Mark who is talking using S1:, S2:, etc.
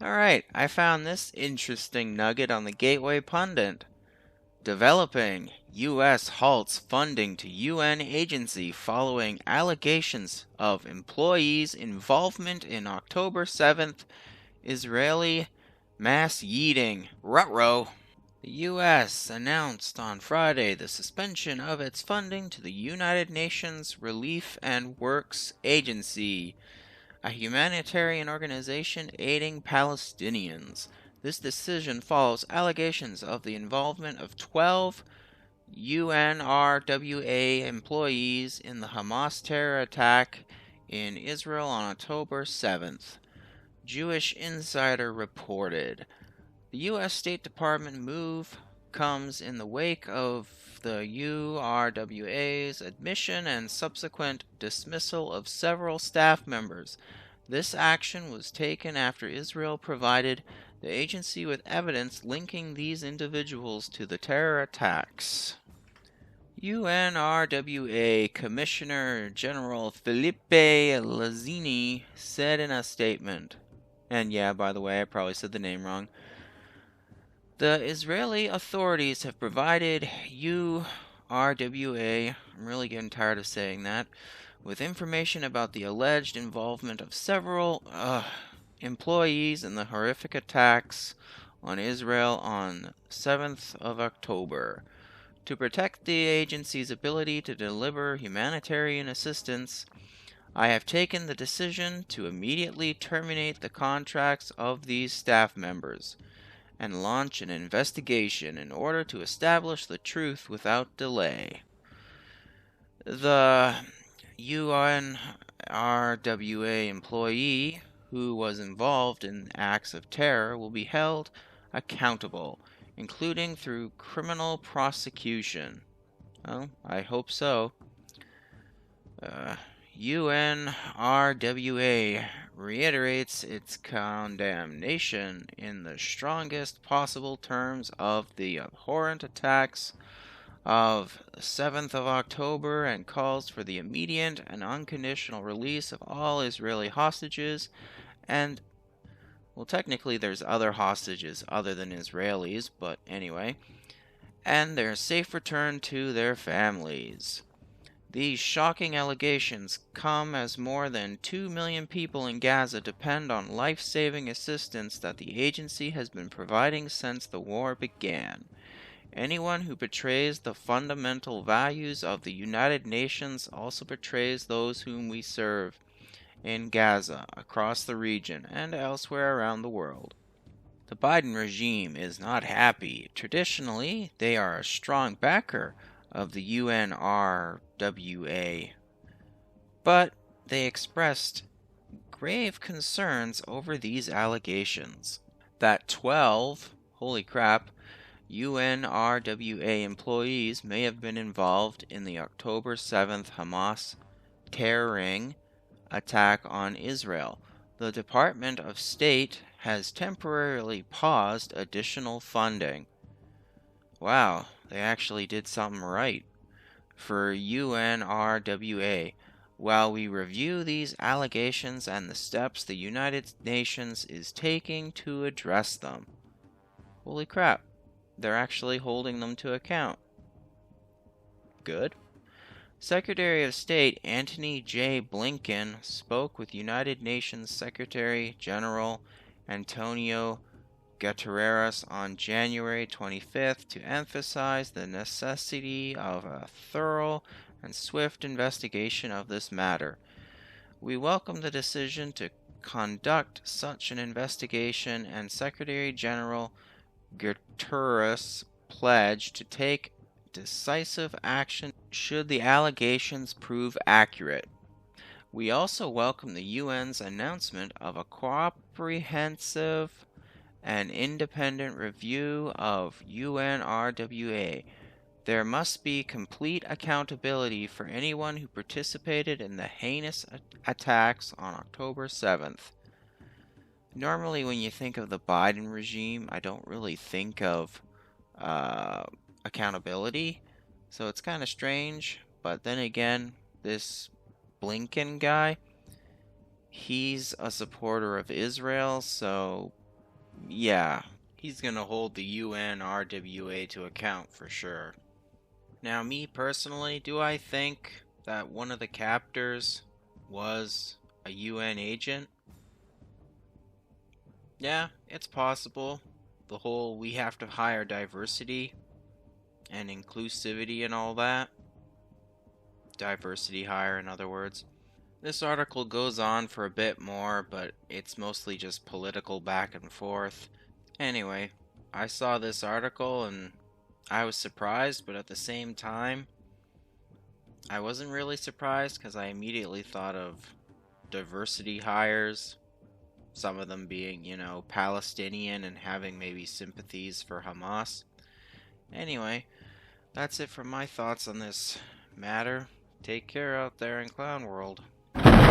S1: Alright, I found this interesting nugget on the Gateway Pundit. Developing U.S. halts funding to UN agency following allegations of employees' involvement in October 7th Israeli mass yeeting. Ruh-roh. The U.S. announced on Friday the suspension of its funding to the United Nations Relief and Works Agency, a humanitarian organization aiding Palestinians. This decision follows allegations of the involvement of 12 UNRWA employees in the Hamas terror attack in Israel on October 7th. Jewish Insider reported. The U.S. State Department move comes in the wake of the UNRWA's admission and subsequent dismissal of several staff members. This action was taken after Israel provided the agency with evidence linking these individuals to the terror attacks. UNRWA Commissioner General Felipe Lazzini said in a statement, and yeah, by the way, I probably said the name wrong, the Israeli authorities have provided UNRWA, I'm really getting tired of saying that, with information about the alleged involvement of several employees in the horrific attacks on Israel on 7th of October. To protect the agency's ability to deliver humanitarian assistance, I have taken the decision to immediately terminate the contracts of these staff members and launch an investigation in order to establish the truth without delay. The UNRWA employee who was involved in acts of terror will be held accountable, including through criminal prosecution. Well, I hope so. UNRWA reiterates its condemnation in the strongest possible terms of the abhorrent attacks of 7th of October and calls for the immediate and unconditional release of all Israeli hostages and, well, technically there's other hostages other than Israelis, but anyway, and their safe return to their families. These shocking allegations come as more than 2 million people in Gaza depend on life-saving assistance that the agency has been providing since the war began. Anyone who betrays the fundamental values of the United Nations also betrays those whom we serve in Gaza, across the region, and elsewhere around the world. The Biden regime is not happy. Traditionally, they are a strong backer of the UNRWA, but they expressed grave concerns over these allegations that 12, holy crap, UNRWA employees may have been involved in the October 7th Hamas terroring attack on Israel. The Department of State has temporarily paused additional funding. Wow, they actually did something right for UNRWA. While we review these allegations and the steps the United Nations is taking to address them. Holy crap, they're actually holding them to account. Good. Secretary of State Antony J. Blinken spoke with United Nations Secretary General Antonio Guterres on January 25th to emphasize the necessity of a thorough and swift investigation of this matter. We welcome the decision to conduct such an investigation, and Secretary General Guterres pledged to take decisive action should the allegations prove accurate. We also welcome the UN's announcement of a comprehensive and independent review of UNRWA. There must be complete accountability for anyone who participated in the heinous attacks on October 7th. Normally when you think of the Biden regime, I don't really think of accountability, so it's kind of strange. But then again, this Blinken guy, he's a supporter of Israel, so Yeah, he's gonna hold the UNRWA to account for sure. Now, me personally, do I think that one of the captors was a UN agent? Yeah, it's possible. The whole we have to hire diversity and inclusivity and all that. Diversity hire, in other words. This article goes on for a bit more, but it's mostly just political back and forth. Anyway, I saw this article and I was surprised, but at the same time, I wasn't really surprised because I immediately thought of diversity hires, some of them being, Palestinian and having maybe sympathies for Hamas. Anyway, that's it for my thoughts on this matter. Take care out there in Clown World.